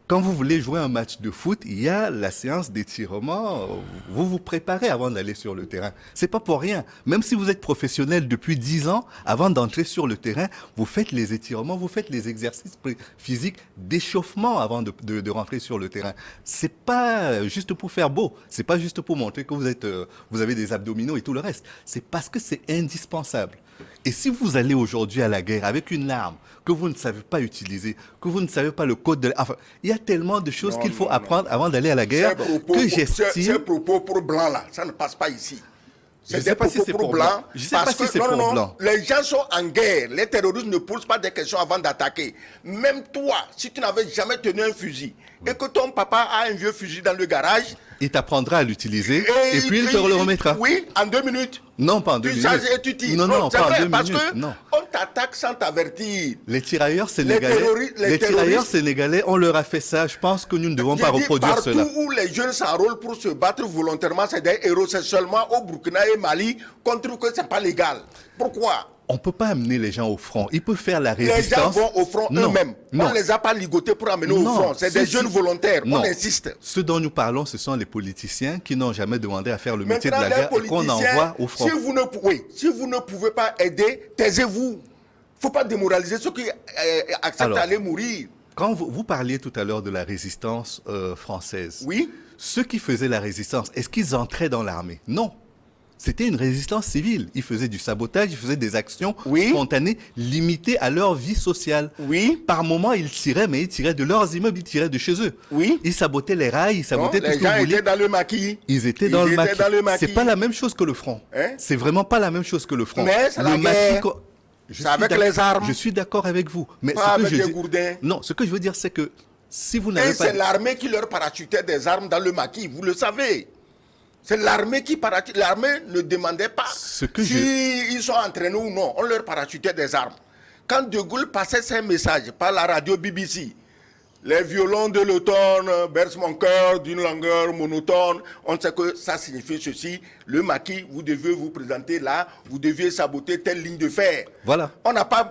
B: Quand vous voulez jouer un match de foot, il y a la séance d'étirement. Vous vous préparez avant d'aller sur le terrain. C'est pas pour rien. Même si vous êtes professionnel depuis 10 ans, avant d'entrer sur le terrain, vous faites les étirements, vous faites les exercices physiques d'échauffement avant de rentrer sur le terrain. C'est pas juste pour faire beau. C'est pas juste pour montrer que vous avez des abdominaux et tout le reste. C'est parce que c'est indispensable. Et si vous allez aujourd'hui à la guerre avec une arme que vous ne savez pas utiliser, que vous ne savez pas le code de... Enfin, il y a tellement de choses
C: Non,
B: qu'il faut
C: non,
B: apprendre avant d'aller à la guerre que
C: Ces
B: j'estime...
C: propos pour blanc là, ça ne passe pas ici.
B: Je
C: C'est
B: sais
C: des
B: pas si
C: propos
B: c'est
C: pour
B: pour
C: blanc.
B: blanc. Je sais pas
C: parce
B: si
C: que-
B: c'est
C: non,
B: pour
C: non, non,
B: blanc.
C: Les gens sont en guerre. Les terroristes ne posent pas des questions avant d'attaquer. Même toi, si tu n'avais jamais tenu un fusil et que ton papa a un vieux fusil dans le garage,
B: Il t'apprendra à l'utiliser et puis il te le remettra.
C: Oui, en 2 minutes.
B: Non, pas en 2
C: Tu
B: minutes.
C: charges et tu tires.
B: Non, non,
C: c'est
B: pas en
C: vrai,
B: 2
C: parce
B: minutes.
C: que
B: Non.
C: on t'attaque sans t'avertir.
B: Les tirailleurs sénégalais,
C: les
B: tirailleurs
C: terroristes-
B: sénégalais, on leur a fait ça. Je pense que nous ne devons pas
C: J'ai dit,
B: reproduire
C: partout
B: cela.
C: où les jeunes s'enrôlent pour se battre volontairement, c'est des héros. C'est seulement au Burkina et Mali qu'on trouve que c'est pas légal. Pourquoi?
B: On ne peut pas amener les gens au front. Ils peuvent faire la
C: Les gens
B: résistance.
C: vont au front
B: Non,
C: eux-mêmes.
B: non.
C: On ne les a pas ligotés pour amener au
B: Non,
C: front. C'est des
B: ceux-ci-
C: jeunes volontaires.
B: Non.
C: On insiste.
B: Ceux dont nous parlons, ce sont les politiciens qui n'ont jamais demandé à faire le métier de
C: Maintenant,
B: la
C: les
B: guerre et qu'on
C: politiciens,
B: envoie au front.
C: si vous ne pouvez pas aider, taisez-vous. Il ne faut pas démoraliser ceux qui acceptent
B: Alors,
C: d'aller mourir.
B: Quand vous parliez tout à l'heure de la résistance française,
C: Oui.
B: ceux qui faisaient la résistance, est-ce qu'ils entraient dans l'armée? Non. C'était une résistance civile. Ils faisaient du sabotage, ils faisaient des actions
C: Oui.
B: spontanées limitées à leur vie sociale.
C: Oui.
B: Par moments, ils tiraient, mais ils tiraient de leurs immeubles, ils tiraient de chez eux.
C: Oui.
B: Ils sabotaient les rails, ils
C: Non,
B: sabotaient tout
C: les
B: ce que
C: gens
B: vous voulez.
C: étaient dans le maquis.
B: Ils étaient dans le maquis. C'est pas la même chose que le front.
C: Hein?
B: C'est vraiment pas la même chose que le front.
C: Mais c'est
B: le
C: la guerre.
B: Je
C: C'est
B: suis
C: avec
B: d'ac-
C: les armes.
B: Je suis d'accord avec vous. Mais
C: Pas
B: ce que
C: avec
B: je
C: des
B: dis-
C: gourdins.
B: Non, ce que je veux dire, c'est que si vous
C: Et
B: n'avez pas...
C: c'est l'armée qui leur parachutait des armes dans le maquis, vous le savez. C'est l'armée qui parachute. L'armée ne demandait pas
B: Ce que
C: ils sont entraînés ou non. On leur parachutait des armes. Quand De Gaulle passait ses messages par la radio BBC, les violons de l'automne bercent mon cœur d'une longueur monotone. On sait que ça signifie ceci. Le maquis, vous deviez vous présenter là, vous deviez saboter telle ligne de fer.
B: Voilà.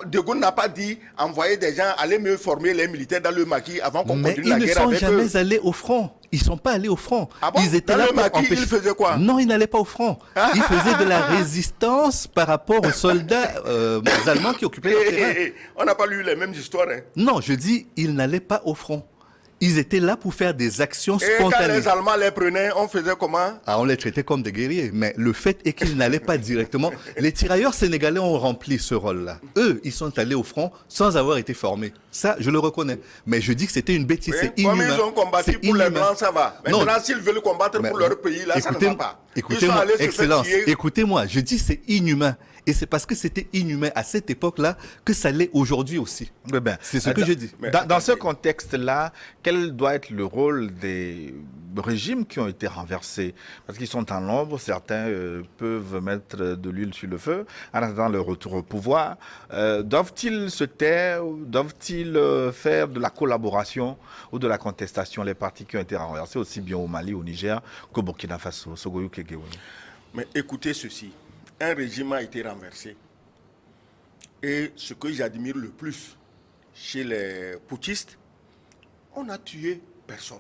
C: De Gaulle n'a pas dit envoyer des gens aller mieux former les militaires dans le maquis avant qu'on
B: Mais
C: continue
B: ils
C: la
B: ne
C: guerre
B: sont
C: avec eux.
B: jamais allés au front. Ils ne sont pas allés au front.
C: Ah bon?
B: Ils étaient
C: Dans
B: là
C: le
B: pour
C: maquis,
B: empêcher...
C: ils faisaient quoi?
B: Non, ils n'allaient pas au front. Ils faisaient de la résistance par rapport aux soldats allemands qui occupaient le terrain.
C: On n'a pas lu les mêmes histoires. Hein.
B: Non, je dis, ils n'allaient pas au front. Ils étaient là pour faire des actions
C: Et quand
B: spontanées.
C: les Allemands les prenaient, on faisait comment?
B: Ah, on les traitait comme des guerriers, mais le fait est qu'ils n'allaient pas directement. Les tirailleurs sénégalais ont rempli ce rôle-là. Eux, ils sont allés au front sans avoir été formés. Ça, je le reconnais. Mais je dis que c'était une bêtise,
C: Oui,
B: c'est
C: comme
B: inhumain.
C: ils ont combattu
B: C'est
C: pour les
B: inhumain.
C: Blancs, ça va.
B: Non.
C: Maintenant, s'ils veulent combattre
B: Mais
C: pour leur pays, là, ça ne va pas. Ils sont
B: Écoutez-moi,
C: allés se faire
B: Excellence,
C: tuer.
B: écoutez-moi, je dis c'est inhumain. Et c'est parce que c'était inhumain à cette époque-là que ça l'est aujourd'hui aussi.
A: Eh ben,
B: C'est ce que je dis.
A: Dans ce contexte-là, quel doit être le rôle régimes qui ont été renversés, parce qu'ils sont en nombre, certains peuvent mettre de l'huile sur le feu en attendant le retour au pouvoir. Doivent-ils se taire, doivent-ils faire de la collaboration ou de la contestation, les partis qui ont été renversés, aussi bien au Mali, au Niger qu'au Burkina Faso, Sogoyou Kegewe?
C: Mais écoutez ceci, un régime a été renversé. Et ce que j'admire le plus chez les putschistes, on n'a tué personne.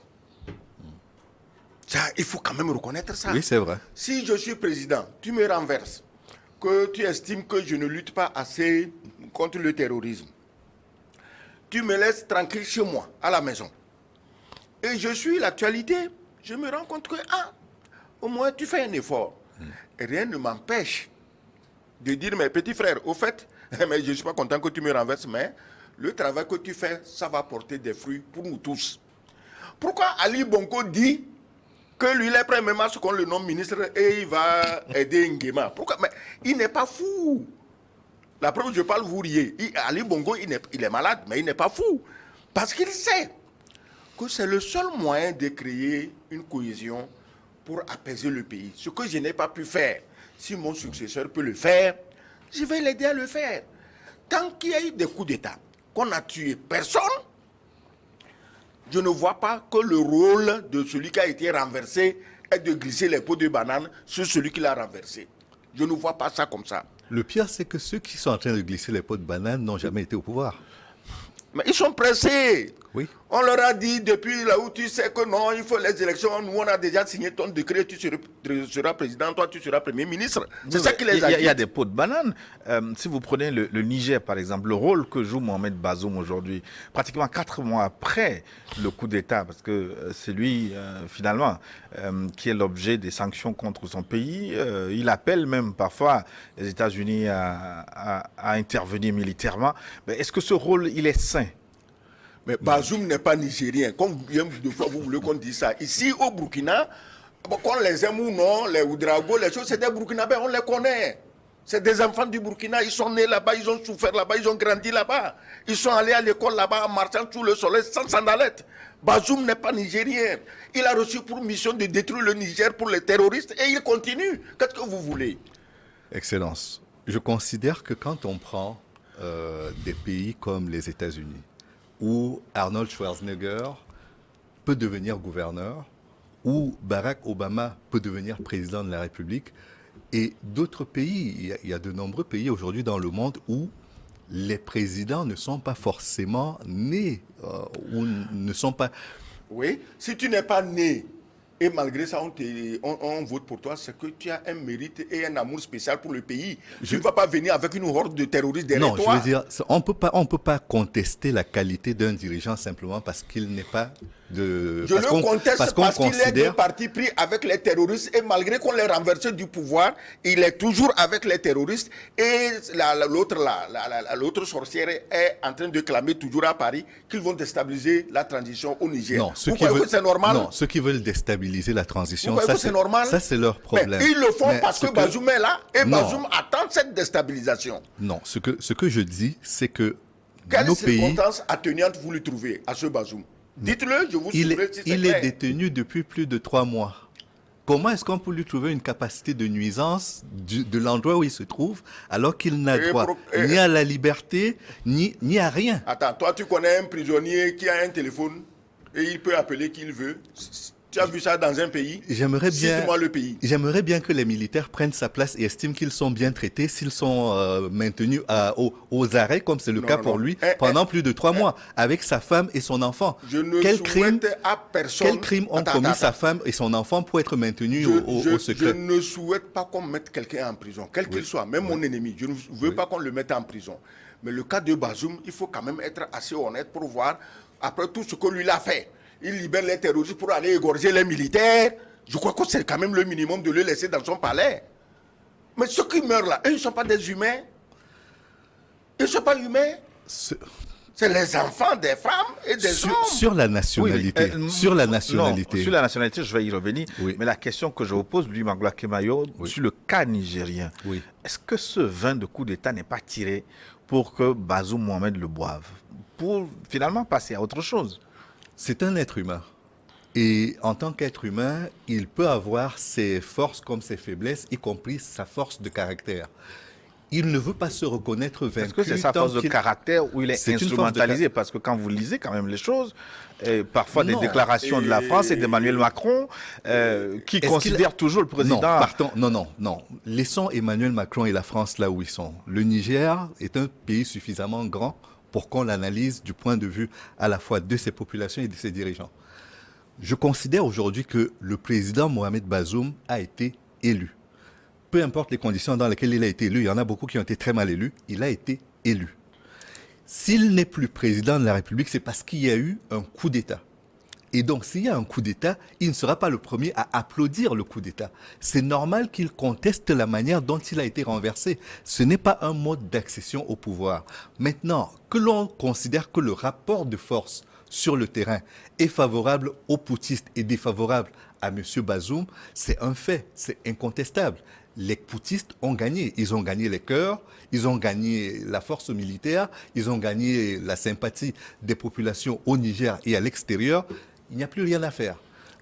C: Ça, il faut quand même reconnaître ça.
B: Oui, c'est vrai.
C: Si je suis président, tu me renverses, que tu estimes que je ne lutte pas assez contre le terrorisme, tu me laisses tranquille chez moi, à la maison. Et je suis l'actualité, je me rends compte que, au moins tu fais un effort. Et rien ne m'empêche de dire, mes petits frères, au fait, mais je ne suis pas content que tu me renverses, mais le travail que tu fais, ça va porter des fruits pour nous tous. Pourquoi Ali Bongo dit que lui, il est Premier ministre qu'on le nomme ministre et il va aider Nguema? Pourquoi? Mais il n'est pas fou. La preuve, je parle, vous riez. Ali Bongo, il est malade, mais il n'est pas fou. Parce qu'il sait que c'est le seul moyen de créer une cohésion pour apaiser le pays. Ce que je n'ai pas pu faire, si mon successeur peut le faire, je vais l'aider à le faire. Tant qu'il y a eu des coups d'État, qu'on n'a tué personne, je ne vois pas que le rôle de celui qui a été renversé est de glisser les pots de banane sur celui qui l'a renversé. Je ne vois pas ça comme ça.
B: Le pire, c'est que ceux qui sont en train de glisser les pots de banane n'ont jamais été au pouvoir.
C: Mais ils sont pressés.
B: Oui.
C: On leur a dit depuis là où tu sais que non, il faut les élections. Nous, on a déjà signé ton décret, tu seras président, toi, tu seras premier ministre. C'est ça qui les a dit.
A: Il y a des pots de banane. Si vous prenez le Niger, par exemple, le rôle que joue Mohamed Bazoum aujourd'hui, pratiquement 4 mois après le coup d'État, parce que c'est lui, finalement, qui est l'objet des sanctions contre son pays. Il appelle même parfois les États-Unis à intervenir militairement. Mais est-ce que ce rôle, il est sain?
C: Mais Bazoum n'est pas nigérien. Combien de fois vous voulez qu'on dise ça? Ici, au Burkina, qu'on les aime ou non, les Oudraogo, les choses, c'est des Burkinabés, on les connaît. C'est des enfants du Burkina, ils sont nés là-bas, ils ont souffert là-bas, ils ont grandi là-bas. Ils sont allés à l'école là-bas en marchant sous le soleil sans sandalettes. Bazoum n'est pas nigérien. Il a reçu pour mission de détruire le Niger pour les terroristes et il continue. Qu'est-ce que vous voulez?
B: Excellence, je considère que quand on prend des pays comme les États-Unis, où Arnold Schwarzenegger peut devenir gouverneur, où Barack Obama peut devenir président de la République, et d'autres pays, il y a de nombreux pays aujourd'hui dans le monde où les présidents ne sont pas forcément nés, ou ne sont pas...
C: Oui, si tu n'es pas né, et malgré ça, on vote pour toi, c'est que tu as un mérite et un amour spécial pour le pays. Tu ne vas pas venir avec une horde de terroristes derrière toi.
B: Non, je veux dire, on peut pas contester la qualité d'un dirigeant simplement parce qu'il n'est pas de...
C: Je le conteste parce qu'il est de parti pris avec les terroristes et malgré qu'on l'ait renversé du pouvoir, il est toujours avec les terroristes et l'autre sorcière est en train de clamer toujours à Paris qu'ils vont déstabiliser la transition au Niger.
B: Non,
C: ceux
B: qui veulent déstabiliser la transition,
C: ça
B: c'est leur problème.
C: Mais ils le font parce que Bazoum est là et Bazoum attend cette déstabilisation.
B: Non, ce que je dis, c'est que
C: quelles circonstances atténuantes vous lui trouvez à ce Bazoum? Dites-le, je vous suivrai si c'est
B: Il
C: clair.
B: est détenu depuis plus de 3 mois. Comment est-ce qu'on peut lui trouver une capacité de nuisance de l'endroit où il se trouve alors qu'il n'a droit ni à la liberté, ni à rien?
C: Attends, toi tu connais un prisonnier qui a un téléphone et il peut appeler qui il veut. Tu as vu ça dans un pays? Cite-moi le pays.
B: J'aimerais bien que les militaires prennent sa place et estiment qu'ils sont bien traités s'ils sont maintenus aux arrêts, comme c'est le cas pour lui, pendant plus de 3 mois, avec sa femme et son enfant.
C: Je ne souhaite à personne...
B: Quels crimes ont commis sa femme et son enfant pour être maintenus au secret?
C: Je ne souhaite pas qu'on mette quelqu'un en prison, quel qu'il soit, même mon ennemi. Je ne veux pas qu'on le mette en prison. Mais le cas de Bazoum, il faut quand même être assez honnête pour voir, après tout ce que lui a fait. Il libère les terroristes pour aller égorger les militaires. Je crois que c'est quand même le minimum de le laisser dans son palais. Mais ceux qui meurent là, eux, ils ne sont pas des humains. Ils ne sont pas humains. C'est les enfants des femmes et des hommes.
B: Sur la nationalité. Sur la nationalité.
A: Non, sur la nationalité, je vais y revenir.
B: Oui.
A: Mais la question que je vous pose, lui, Magloire Kemayo, sur le cas nigérien, est-ce que ce vin de coup d'État n'est pas tiré pour que Bazoum Mohamed le boive, pour finalement passer à autre chose?
B: C'est un être humain. Et en tant qu'être humain, il peut avoir ses forces comme ses faiblesses, y compris sa force de caractère. Il ne veut pas se reconnaître vaincu.
A: Est-ce que c'est sa force de caractère où il est
B: C'est une force de
A: instrumentalisé? Parce que quand vous lisez quand même les choses, parfois des
B: Non.
A: déclarations de la France et d'Emmanuel Macron, qui considèrent toujours le président...
B: Non, partons, non. Laissons Emmanuel Macron et la France là où ils sont. Le Niger est un pays suffisamment grand pour qu'on l'analyse du point de vue à la fois de ses populations et de ses dirigeants. Je considère aujourd'hui que le président Mohamed Bazoum a été élu. Peu importe les conditions dans lesquelles il a été élu, il y en a beaucoup qui ont été très mal élus, il a été élu. S'il n'est plus président de la République, c'est parce qu'il y a eu un coup d'État. Et donc, s'il y a un coup d'État, il ne sera pas le premier à applaudir le coup d'État. C'est normal qu'il conteste la manière dont il a été renversé. Ce n'est pas un mode d'accession au pouvoir. Maintenant, que l'on considère que le rapport de force sur le terrain est favorable aux poutistes et défavorable à M. Bazoum, c'est un fait, c'est incontestable. Les poutistes ont gagné. Ils ont gagné les cœurs, ils ont gagné la force militaire, ils ont gagné la sympathie des populations au Niger et à l'extérieur. Il n'y a plus rien à faire.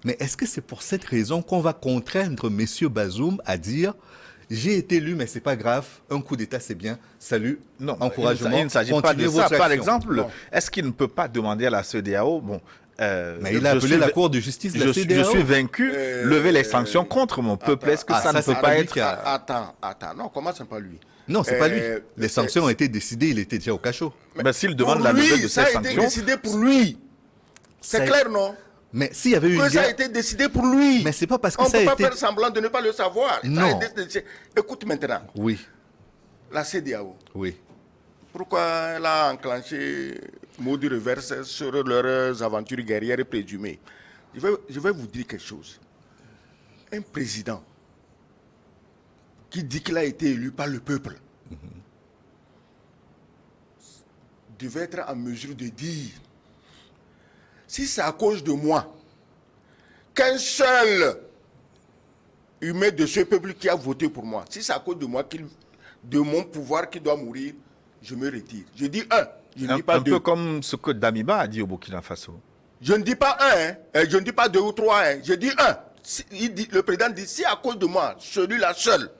B: Mais est-ce que c'est pour cette raison qu'on va contraindre M. Bazoum à dire « J'ai été élu, mais c'est pas grave, un coup d'État c'est bien, salut,
A: Non,
B: encouragement,
A: il ne s'agit pas de
B: continuez
A: ça.
B: votre
A: Par
B: action.
A: exemple, est-ce qu'il ne peut pas demander à la CEDEAO,
B: Mais il a appelé la Cour de justice de la
A: je
B: CEDEAO.
A: suis vaincu, lever les sanctions contre mon peuple. Est-ce que ça ne
B: ça,
A: peut
B: c'est
A: pas
B: lui
A: être...
B: qui a-
C: Attends, non, comment c'est pas lui?
B: Non, c'est pas lui. Les
C: c'est-
B: sanctions ont été décidées, il était déjà au cachot.
A: Mais s'il
C: Pour
A: demande la levée
C: lui,
A: de
C: ça
A: ces
C: a été
A: sanctions...
C: décidé pour lui.
B: Ça
C: C'est
B: a-
C: clair, non?
B: Mais s'il y avait eu une
C: Que ça a
B: guerre...
C: été décidé pour lui.
B: Mais c'est pas parce que
C: On
B: ça a
C: ne peut
B: été...
C: pas faire semblant de ne pas le savoir. Ça a
B: Non.
C: été décidé. Écoute maintenant,
B: Oui,
C: la CEDEAO,
B: oui.
C: pourquoi elle a enclenché mot de reverse sur leurs aventures guerrières présumées? Je vais vous dire quelque chose. Un président qui dit qu'il a été élu par le peuple devait être en mesure de dire, si c'est à cause de moi qu'un seul humain de ce peuple qui a voté pour moi, si c'est à cause de moi, de mon pouvoir qui doit mourir, je me retire. Je dis un, je ne dis pas
A: Un
C: deux.
A: peu comme ce que Damiba a dit au Burkina Faso.
C: Je ne dis pas un, je ne dis pas deux ou trois, je dis un. Le président dit, si à cause de moi, celui-là seul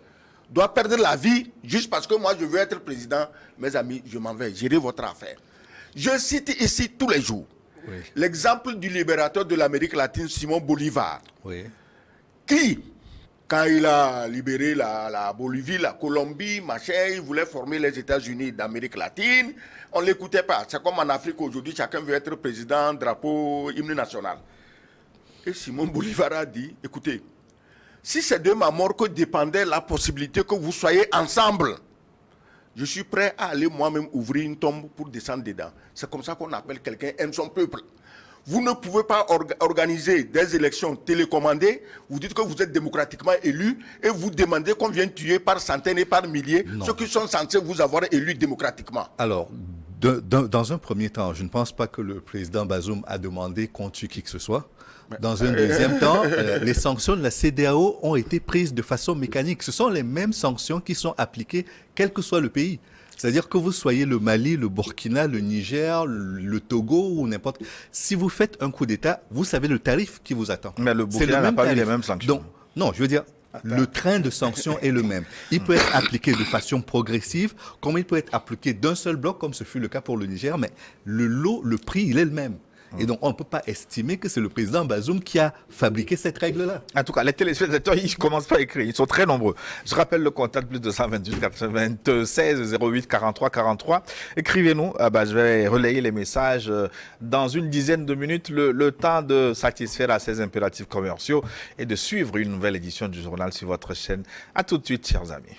C: doit perdre la vie, juste parce que moi je veux être président, mes amis, je m'en vais, gérer votre affaire. Je cite ici tous les jours
B: Oui.
C: l'exemple du libérateur de l'Amérique latine, Simon Bolivar,
B: Oui.
C: qui, quand il a libéré la Bolivie, la Colombie, machin, il voulait former les États-Unis d'Amérique latine, on ne l'écoutait pas. C'est comme en Afrique aujourd'hui, chacun veut être président, drapeau, hymne national. Et Simon Bolivar a dit, écoutez, si c'est de ma mort que dépendait la possibilité que vous soyez ensemble, je suis prêt à aller moi-même ouvrir une tombe pour descendre dedans. C'est comme ça qu'on appelle quelqu'un aime son peuple. Vous ne pouvez pas organiser des élections télécommandées, vous dites que vous êtes démocratiquement élu et vous demandez qu'on vienne tuer par centaines et par milliers ceux qui sont censés vous avoir élu démocratiquement.
B: Alors, dans un premier temps, je ne pense pas que le président Bazoum a demandé qu'on tue qui que ce soit. Dans un deuxième temps, les sanctions de la CEDEAO ont été prises de façon mécanique. Ce sont les mêmes sanctions qui sont appliquées, quel que soit le pays. C'est-à-dire que vous soyez le Mali, le Burkina, le Niger, le Togo ou n'importe... Si vous faites un coup d'État, vous savez le tarif qui vous attend.
A: Mais le
B: C'est
A: Burkina n'a
B: même
A: pas eu
B: tarif.
A: les mêmes sanctions.
B: Donc, non, je veux dire, le train de sanctions est le même. Il peut être appliqué de façon progressive, comme il peut être appliqué d'un seul bloc, comme ce fut le cas pour le Niger, mais le prix, il est le même. Et donc, on ne peut pas estimer que c'est le président Bazoum qui a fabriqué cette règle-là.
A: En tout cas, les téléspectateurs, ils ne commencent pas à écrire. Ils sont très nombreux. Je rappelle le contact, plus 228 96 08 43 43. Écrivez-nous. Je vais relayer les messages dans une dizaine de minutes. Le temps de satisfaire à ces impératifs commerciaux et de suivre une nouvelle édition du journal sur votre chaîne. À tout de suite, chers amis.